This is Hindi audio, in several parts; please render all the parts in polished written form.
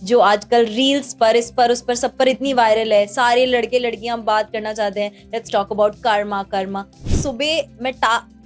जो आजकल रील्स पर इस पर उस पर सब पर इतनी वायरल है, सारे लड़के लड़कियां बात करना चाहते हैं, let's talk about Karma. Karma सुबह मैं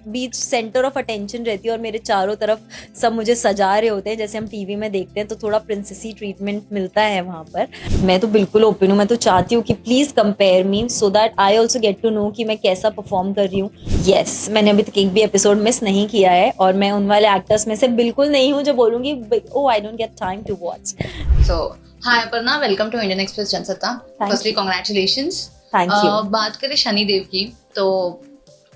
बीच सेंटर ऑफ अटेंशन रहती है और मेरे चारों तरफ सब मुझे सजा रहे होते हैं, जैसे हम टीवी में देखते हैं, तो थोड़ा प्रिंसेसी ट्रीटमेंट मिलता है वहां पर। मैं तो बिल्कुल ओपन हूँ, मैं तो चाहती हूँ कि please compare me so that I also get to know कि मैं कैसा परफॉर्म कर रही हूँ। यस, मैंने अभी तक एक भी एपिसोड मिस नहीं किया है और मैं उन वाले एक्टर्स में से बिल्कुल नहीं हूँ जो बोलूंगी oh I don't get time to watch. So, hi Aparna, welcome to Indian Express Jansatta. Firstly, congratulations. Thank you. बात करें शनि देव की, तो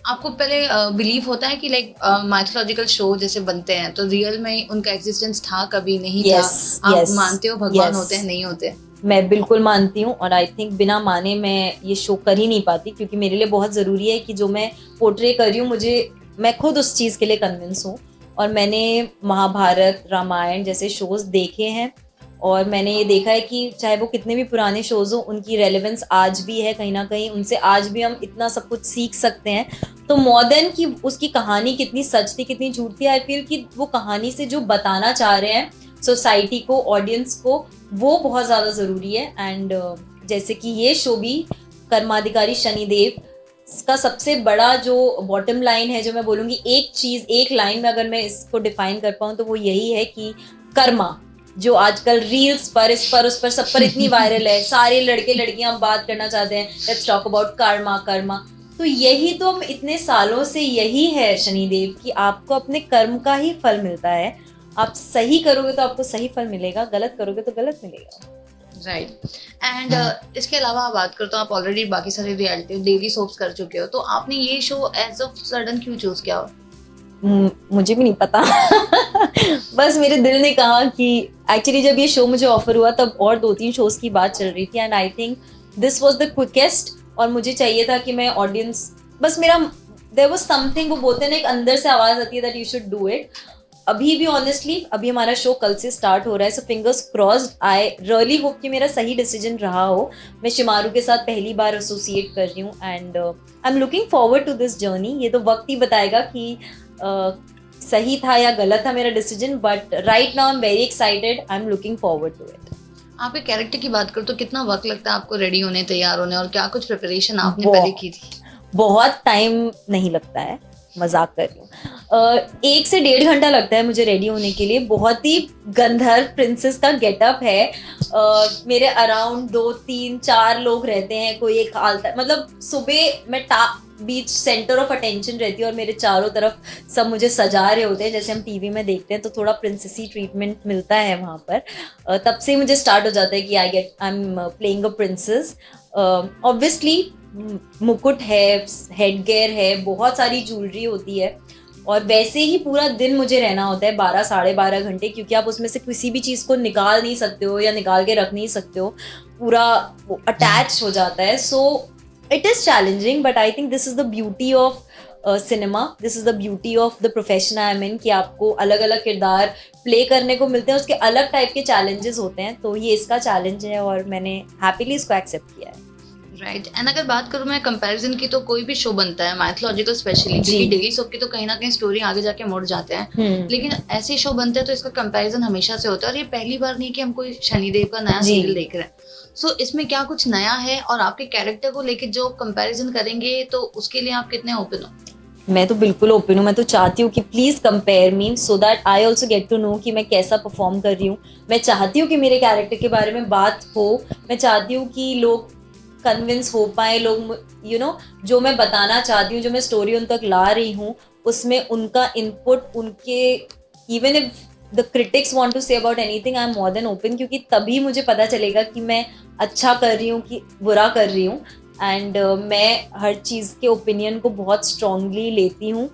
आपको पहले बिलीव होता है कि लाइक माइथोलॉजिकल शो जैसे बनते हैं तो रियल में उनका एग्जिस्टेंस था, कभी नहीं Yes, था? आप yes, मानते हो भगवान yes. होते हैं, नहीं होते? मैं बिल्कुल मानती हूँ और आई थिंक बिना माने मैं ये शो कर ही नहीं पाती, क्योंकि मेरे लिए बहुत ज़रूरी है कि जो मैं पोर्ट्रे कर रही हूँ मैं खुद उस चीज़ के लिए कन्विंस हूँ। और मैंने महाभारत, रामायण जैसे शोज देखे हैं और मैंने ये देखा है कि चाहे वो कितने भी पुराने शोज हो, उनकी रेलेवेंस आज भी है कहीं ना कहीं, उनसे आज भी हम इतना सब कुछ सीख सकते हैं। तो मोर देन कि उसकी कहानी कितनी सच थी कितनी झूठ थी, आई फील कि वो कहानी से जो बताना चाह रहे हैं सोसाइटी को, ऑडियंस को, वो बहुत ज़्यादा ज़रूरी है। एंड जैसे कि ये शो भी कर्माधिकारी शनिदेव का सबसे बड़ा जो बॉटम लाइन है, जो मैं बोलूँगी एक चीज़ एक लाइन में अगर मैं इसको डिफाइन कर पाऊँ तो वो यही है कि कर्मा, जो आजकल रील्स पर इस पर उस पर सब पर इतनी वायरल है, सारे लड़के लड़कियां बात करना चाहते हैं, let's talk about Karma. Karma तो यही तो हम इतने सालों से यही है शनिदेव कि आपको अपने कर्म का ही फल मिलता है। आप सही करोगे तो आपको सही फल मिलेगा, गलत करोगे तो गलत मिलेगा। राइट। एंड इसके अलावा आप बात करो तो आप ऑलरेडी बाकी सारे रियलिटी डेली सोप्स कर चुके हो, तो आपने ये शो एज ऑफ सडन क्यों चूज किया? मुझे भी नहीं पता बस मेरे दिल ने कहा कि एक्चुअली जब ये शो मुझे ऑफर हुआ तब और 2-3 शोज की बात चल रही थी and I think this was the quickest. और मुझे चाहिए था कि मैं ऑडियंस, बस मेरा देयर वाज समथिंग, वो बोलते हैं ना एक अंदर से आवाज आती है that you should do it. अभी भी ऑनेस्टली अभी हमारा शो कल से स्टार्ट हो रहा है, so fingers crossed, I really hope कि मेरा सही डिसीजन रहा हो। मैं शिमारू के साथ पहली बार एसोसिएट कर रही हूँ and I am looking forward to this journey. ये तो वक्त ही बताएगा कि सही था या गलत था मेरा decision, but right now I am very excited, I am looking forward to it. आपके कैरेक्टर की बात करो तो कितना वक्त लगता है आपको रेडी होने, तैयार होने, और क्या कुछ प्रिपरेशन आपने पहले की थी? बहुत टाइम नहीं लगता है, मजाक कर रही हूँ। 1 से 1.5 घंटा लगता है मुझे रेडी होने के लिए। बहुत ही गंधर्व प्रिंसेस का गेटअप है। मेरे अराउंड 2-3-4 लोग रहते हैं, कोई एक हालत, मतलब सुबह मैं बीच सेंटर ऑफ अटेंशन रहती है और मेरे चारों तरफ सब मुझे सजा रहे होते हैं, जैसे हम टीवी में देखते हैं, तो थोड़ा प्रिंसेसी ट्रीटमेंट मिलता है वहाँ पर। तब से मुझे स्टार्ट हो जाता है कि I am playing a princess. Obviously मुकुट है, हेड गेयर है, बहुत सारी ज्वेलरी होती है और वैसे ही पूरा दिन मुझे रहना होता है 12-12.5 घंटे, क्योंकि आप उसमें से किसी भी चीज़ को निकाल नहीं सकते हो या निकाल के रख नहीं सकते हो, पूरा अटैच हो जाता है। So it is challenging but I think this is the beauty of cinema, this is the beauty of the profession I am in, कि आपको अलग अलग किरदार प्ले करने को मिलते हैं, उसके अलग टाइप के चैलेंजेस होते हैं। तो ये इसका चैलेंज है और मैंने हैप्पीली इसको एक्सेप्ट किया है। राइट। एंड अगर बात करूँ मैं कंपैरिजन की, तो कोई भी शो बनता है माइथोलॉजिकल स्पेशली, क्योंकि डेली सोप की तो कहीं ना कहीं स्टोरी आगे जाके मुड़ जाते हैं, लेकिन ऐसे शो बनते हैं तो इसका कंपैरिजन हमेशा से होता है। और ये पहली बार नहीं कि हम कोई शनिदेव का नया सीरियल देख रहे हैं। सो इसमें क्या कुछ नया है, और आपके कैरेक्टर को लेके जो कंपैरिजन करेंगे तो उसके लिए आप कितने ओपन हो? मैं तो बिल्कुल ओपन हूँ, मैं तो चाहती हूँ कि please compare me so that I also get to know कि मैं कैसा परफॉर्म कर रही हूँ। मैं चाहती हूँ कि मेरे कैरेक्टर के बारे में बात हो, मैं चाहती हूँ कि लोग कन्विंस हो पाए, लोग यू नो जो मैं बताना चाहती हूँ, जो मैं स्टोरी उन तक ला रही हूँ, उसमें उनका इनपुट, उनके even if the critics want to say about anything, I am more than open, क्योंकि तभी मुझे पता चलेगा कि मैं अच्छा कर रही हूँ कि बुरा कर रही हूँ। एंड मैं हर चीज़ के ओपिनियन को बहुत स्ट्रांगली लेती हूँ।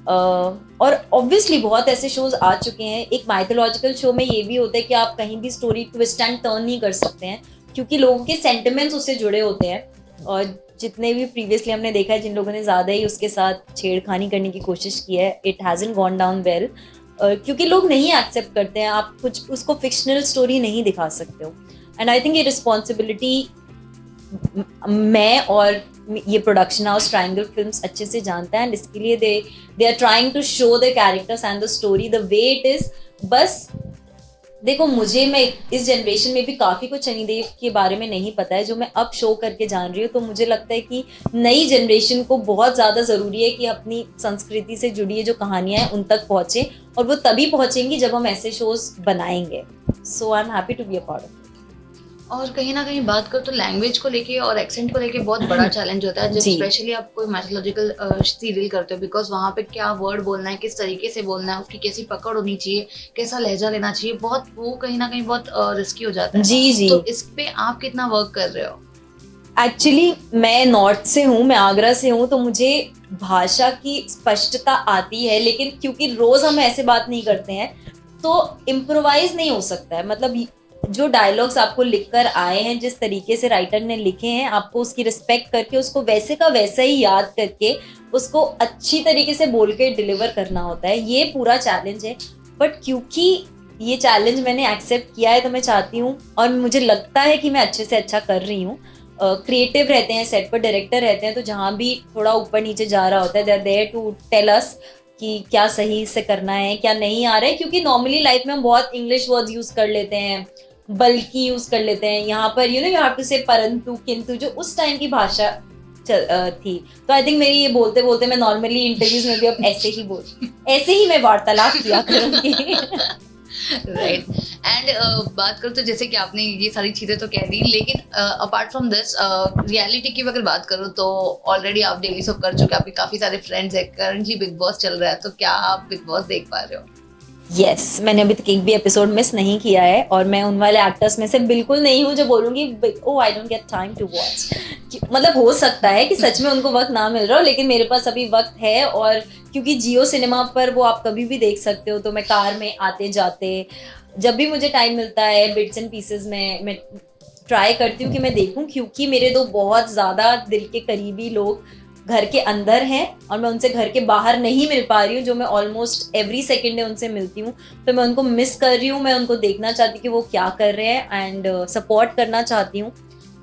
और ऑब्वियसली बहुत ऐसे शोज आ चुके हैं। एक माइथोलॉजिकल शो में ये भी होता है कि आप कहीं भी स्टोरी ट्विस्ट एंड टर्न नहीं कर सकते हैं, क्योंकि लोगों के सेंटिमेंट्स उससे जुड़े होते हैं। और जितने भी प्रीवियसली हमने देखा है, जिन लोगों ने ज़्यादा ही उसके साथ छेड़खानी करने की कोशिश की है, इट हैज़न्ट गॉन डाउन वेल, क्योंकि लोग नहीं एक्सेप्ट करते हैं। आप कुछ उसको फिक्शनल स्टोरी नहीं दिखा सकते हो। एंड आई थिंक ये रिस्पॉन्सिबिलिटी मैं और ये प्रोडक्शन हाउस ट्रायंगल फिल्म्स अच्छे से जानता है, एंड इसके लिए they are trying to show the characters and the story the way it is. बस देखो मुझे मैं इस जनरेशन में भी काफी कुछ शनिदेव के बारे में नहीं पता है जो मैं अब शो करके जान रही हूँ, तो मुझे लगता है कि नई जनरेशन को बहुत ज्यादा जरूरी है कि अपनी संस्कृति से जुड़ी जो कहानियां हैं उन तक पहुंचे, और वो तभी पहुंचेंगी जब हम ऐसे शोज बनाएंगे. So I am happy to be a part of. और कहीं ना कहीं बात करो तो लैंग्वेज को लेके और एक्सेंट को लेके बहुत बड़ा चैलेंज होता है, जब जी. स्पेशली आप कोई मैथोलॉजिकल सीरियल करते हो, बिकॉज वहाँ पे क्या वर्ड बोलना है, किस तरीके से बोलना है, उसकी कैसी पकड़ होनी चाहिए, कैसा लहजा लेना चाहिए, बहुत वो कहीं ना कहीं बहुत रिस्की हो जाता है. जी जी. तो इस पे आप कितना वर्क कर रहे हो? एक्चुअली मैं नॉर्थ से हूँ, मैं आगरा से हूँ, तो मुझे भाषा की स्पष्टता आती है, लेकिन क्योंकि रोज हम ऐसे बात नहीं करते हैं तो इम्प्रोवाइज नहीं हो सकता है. मतलब जो डायलॉग्स आपको लिखकर आए हैं, जिस तरीके से राइटर ने लिखे हैं, आपको उसकी रिस्पेक्ट करके उसको वैसे का वैसा ही याद करके उसको अच्छी तरीके से बोल के डिलीवर करना होता है. ये पूरा चैलेंज है, बट क्योंकि ये चैलेंज मैंने एक्सेप्ट किया है तो मैं चाहती हूँ, और मुझे लगता है कि मैं अच्छे से अच्छा कर रही हूँ. क्रिएटिव रहते हैं सेट पर, डायरेक्टर रहते हैं, तो जहाँ भी थोड़ा ऊपर नीचे जा रहा होता है they are there to tell us कि क्या सही से करना है, क्या नहीं आ रहा है. क्योंकि नॉर्मली लाइफ में हम बहुत इंग्लिश वर्ड्स यूज कर लेते हैं, बल्कि यूज कर लेते हैं. यहाँ पर यू हैव टू से परंतु, किंतु, जो उस टाइम की भाषा थी. तो आई थिंक मेरी ये बोलते बोलते मैं नॉर्मली इंटरव्यूज में भी अब ऐसे ही मैं वार्तालाप किया करूंगी. राइट. एंड बात करो तो जैसे कि आपने ये सारी चीजें तो कह दी, लेकिन अपार्ट फ्रॉम दिस रियलिटी की अगर बात करो तो ऑलरेडी आप डेली सोप कर चुके हैं, आपके काफी सारे फ्रेंड्स है, करंटली बिग बॉस चल रहा है, तो क्या आप बिग बॉस देख पा रहे हो? यस, मैंने अभी तक एक भी एपिसोड मिस नहीं किया है, और मैं उन वाले एक्टर्स में से बिल्कुल नहीं हूँ जो बोलूंगी oh I don't get time to watch. मतलब हो सकता है कि सच में उनको वक्त ना मिल रहा हो, लेकिन मेरे पास अभी वक्त है. और क्योंकि जियो सिनेमा पर वो आप कभी भी देख सकते हो, तो मैं कार में आते जाते जब भी मुझे टाइम मिलता है बिट्स एंड पीसेस में मैं ट्राई करती हूँ कि मैं देखूँ. क्योंकि मेरे दो बहुत ज़्यादा दिल के करीबी लोग घर के अंदर हैं और मैं उनसे घर के बाहर नहीं मिल पा रही हूँ, जो मैं ऑलमोस्ट एवरी सेकेंड उनसे मिलती हूँ. तो मैं उनको मिस कर रही हूँ, मैं उनको देखना चाहती हूँ कि वो क्या कर रहे हैं, एंड सपोर्ट करना चाहती हूँ.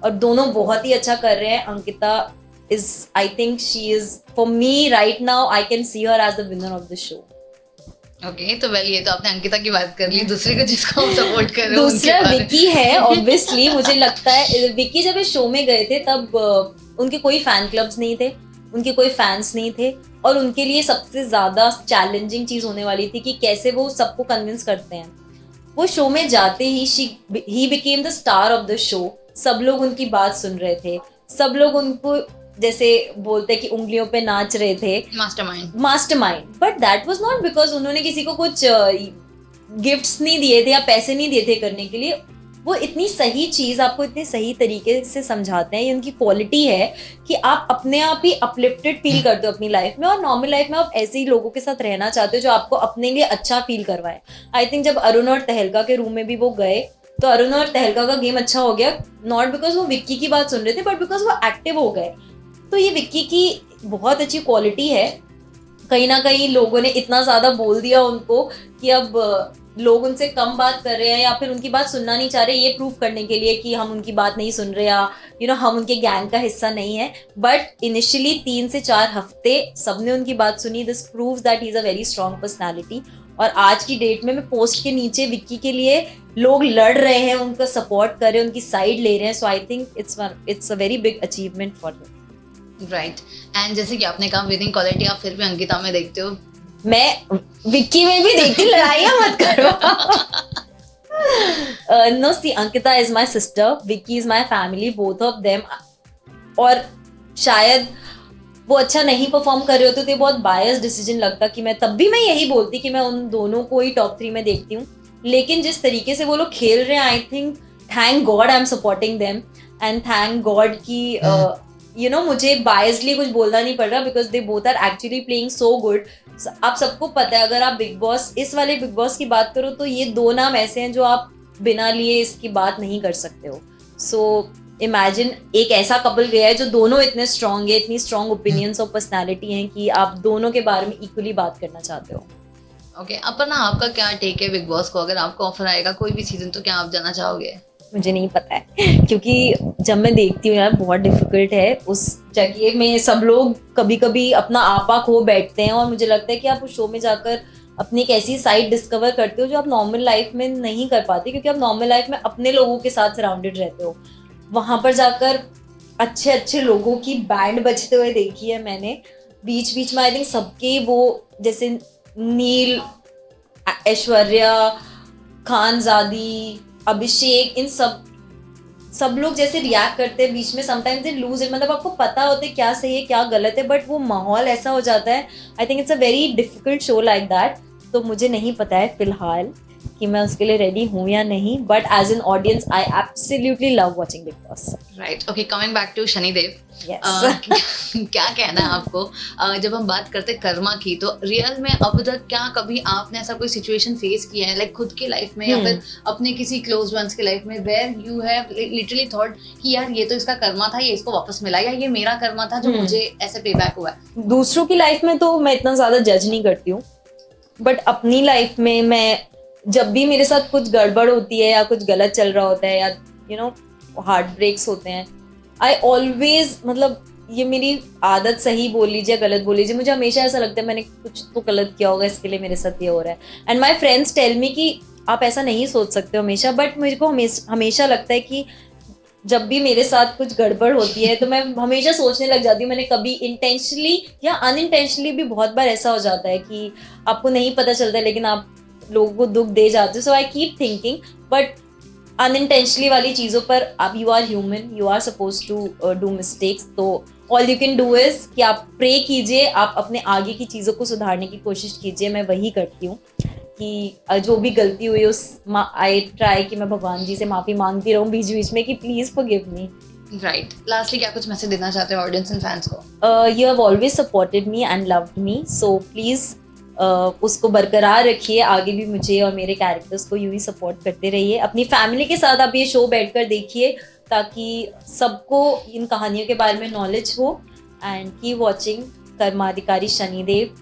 और दोनों बहुत ही अच्छा कर रहे हैं. Ankita is, I think she is for me right now, I can see her as the winner of the show. Okay, तो वेल ये तो आपने अंकिता की बात कर ली. दूसरे को जिसको हम सपोर्ट कर रहे हो दूसरा विक्की है. ऑब्वियसली मुझे लगता है विक्की जब इस शो में गए थे तब उनके कोई फैन क्लब्स नहीं थे, उनके कोई फैंस नहीं थे, और उनके लिए सबसे ज्यादा चैलेंजिंग चीज होने वाली थी कि कैसे वो सबको कन्विंस करते हैं. वो शो में जाते ही ही became the star of the show. सब लोग उनकी बात सुन रहे थे, सब लोग उनको जैसे बोलते हैं कि उंगलियों पे नाच रहे थे, mastermind. But that was not because उन्होंने किसी को कुछ गिफ्ट्स नहीं दिए थे या पैसे नहीं दिए थे करने के लिए. वो इतनी सही चीज आपको इतने सही तरीके से समझाते हैं. ये उनकी क्वालिटी है कि आप अपने आप ही अपलिफ्टेड फील करते हो अपनी लाइफ में, और नॉर्मल लाइफ में आप ऐसे ही लोगों के साथ रहना चाहते हो जो आपको अपने लिए अच्छा फील करवाए. आई थिंक जब अरुण और तहलका के रूम में भी वो गए तो अरुण और तहलका का गेम अच्छा हो गया, नॉट बिकॉज वो विक्की की बात सुन रहे थे बट बिकॉज वो एक्टिव हो गए. तो ये विक्की की बहुत अच्छी क्वालिटी है. कहीं ना कहीं लोगों ने इतना ज्यादा बोल दिया उनको कि अब लोग उनसे कम बात कर रहे हैं या फिर उनकी बात सुनना नहीं चाह रहे, ये प्रूव करने के लिए कि हम उनकी बात नहीं सुन रहे या हम उनके गैंग का हिस्सा नहीं है. बट इनिशियली 3 से 4 हफ्ते सबने उनकी बात सुनी. This proves that he is a very strong personality. और आज की डेट में मैं पोस्ट के नीचे विक्की के लिए लोग लड़ रहे हैं, उनका सपोर्ट कर रहे हैं, उनकी साइड ले रहे हैं. So I think it's a very big achievement for him. Right. And जैसे कि आपने कहा विनिंग क्वालिटी आप फिर भी अंकिता में देखते हो. मैं विक्की में भी देखती, लड़ाइयाँ मत करो. No, see, Ankita is my sister, Vicky is my family, both of them. और शायद वो अच्छा नहीं परफॉर्म कर रहे होते तो ये बहुत बायस डिसीजन लगता कि तब भी मैं यही बोलती कि मैं उन दोनों को ही टॉप 3 में देखती हूँ. लेकिन जिस तरीके से वो लोग खेल रहे हैं, I think thank God I am supporting them, and thank God कि मुझे बायसली कुछ बोलना नहीं पड़ रहा because they both are actually playing so good. आप सबको पता है, अगर आप बिग बॉस, इस वाले बिग बॉस की बात करो तो ये 2 नाम ऐसे हैं जो आप बिना लिए इसकी बात नहीं कर सकते हो. सो इमेजिन एक ऐसा कपल गया है जो दोनों इतने स्ट्रॉन्ग है, इतनी स्ट्रॉन्ग ओपिनियंस और पर्सनालिटी हैं कि आप दोनों के बारे में इक्वली बात करना चाहते हो. ओके, अपर्णा आपका क्या टेक है बिग बॉस को? अगर आपको ऑफर आएगा कोई भी सीजन तो क्या आप जाना चाहोगे? मुझे नहीं पता है क्योंकि जब मैं देखती हूँ यार बहुत डिफिकल्ट है. उस जगह में सब लोग कभी कभी अपना आपा खो बैठते हैं और मुझे लगता है कि आप उस शो में जाकर अपनी एक ऐसी साइड डिस्कवर करते हो जो आप नॉर्मल लाइफ में नहीं कर पाते, क्योंकि आप नॉर्मल लाइफ में अपने लोगों के साथ सराउंडेड रहते हो। वहां पर जाकर अच्छे अच्छे लोगों की बैंड बजते हुए देखी है मैंने। बीच बीच में आई थिंक सबके वो, जैसे नील, ऐश्वर्या, खानजादी, अभिषेक, इन सब लोग जैसे रिएक्ट करते हैं बीच में, समटाइम्स दे लूज इट, मतलब आपको पता होता है क्या सही है क्या गलत है, बट वो माहौल ऐसा हो जाता है। आई think it's a very difficult show like that. तो मुझे नहीं पता है फिलहाल कि मैं उसके लिए रेडी हूँ या नहीं, but as an audience I absolutely love watching Bigg Boss. Right, okay, coming back to Shanidev, Yes. क्या कहना है आपको? जब हम बात करते हैं कर्मा की, तो रियल में अब तक क्या कभी आपने ऐसा कोई सिचुएशन फेस किया है, लाइक खुद की लाइफ में या फिर अपने किसी क्लोज वंस की लाइफ में, where you have literally thought कि यार ये तो इसका कर्मा था, ये इसको वापस मिला, या ये मेरा कर्मा था जो मुझे ऐसे पे बैक हुआ है? दूसरों की लाइफ में तो मैं इतना ज्यादा जज नहीं करती हूँ, बट अपनी लाइफ में मैं जब भी मेरे साथ कुछ गड़बड़ होती है या कुछ गलत चल रहा होता है या यू नो हार्ट ब्रेक्स होते हैं, आई ऑलवेज, मतलब ये मेरी आदत, सही बोल लीजिए गलत बोल लीजिए, मुझे हमेशा ऐसा लगता है मैंने कुछ तो गलत किया होगा, इसके लिए मेरे साथ ये हो रहा है। And my friends tell me कि आप ऐसा नहीं सोच सकते हो हमेशा, बट मुझे को हमेशा लगता है कि जब भी मेरे साथ कुछ गड़बड़ होती है तो मैं हमेशा सोचने लग जाती हूँ, मैंने कभी इंटेंशनली या अनइंटेंशनली भी बहुत बार ऐसा हो जाता है कि आपको नहीं पता चलता है लेकिन आप लोगों को दुख दे जाते हो। So I keep thinking, but unintentionally वाली चीज़ों पर आप, you are human, you are suppose to do mistakes, तो all you can do is कि आप प्रे कीजिए, आप अपने आगे की चीज़ों को सुधारने की कोशिश कीजिए। मैं वही करती हूँ कि जो भी गलती हुई उस आई ट्राई कि मैं भगवान जी से माफ़ी मांगती रहूँ बीच बीच में कि please forgive me. Right, lastly क्या कुछ मैसेज देना चाहते हो ऑडियंस एंड फैंस को? You have always supported me and loved me, so please उसको बरकरार रखिए, आगे भी मुझे और मेरे कैरेक्टर्स को यूं ही सपोर्ट करते रहिए। अपनी फैमिली के साथ आप ये शो बैठकर देखिए ताकि सबको इन कहानियों के बारे में नॉलेज हो। एंड कीप वॉचिंग कर्माधिकारी शनिदेव।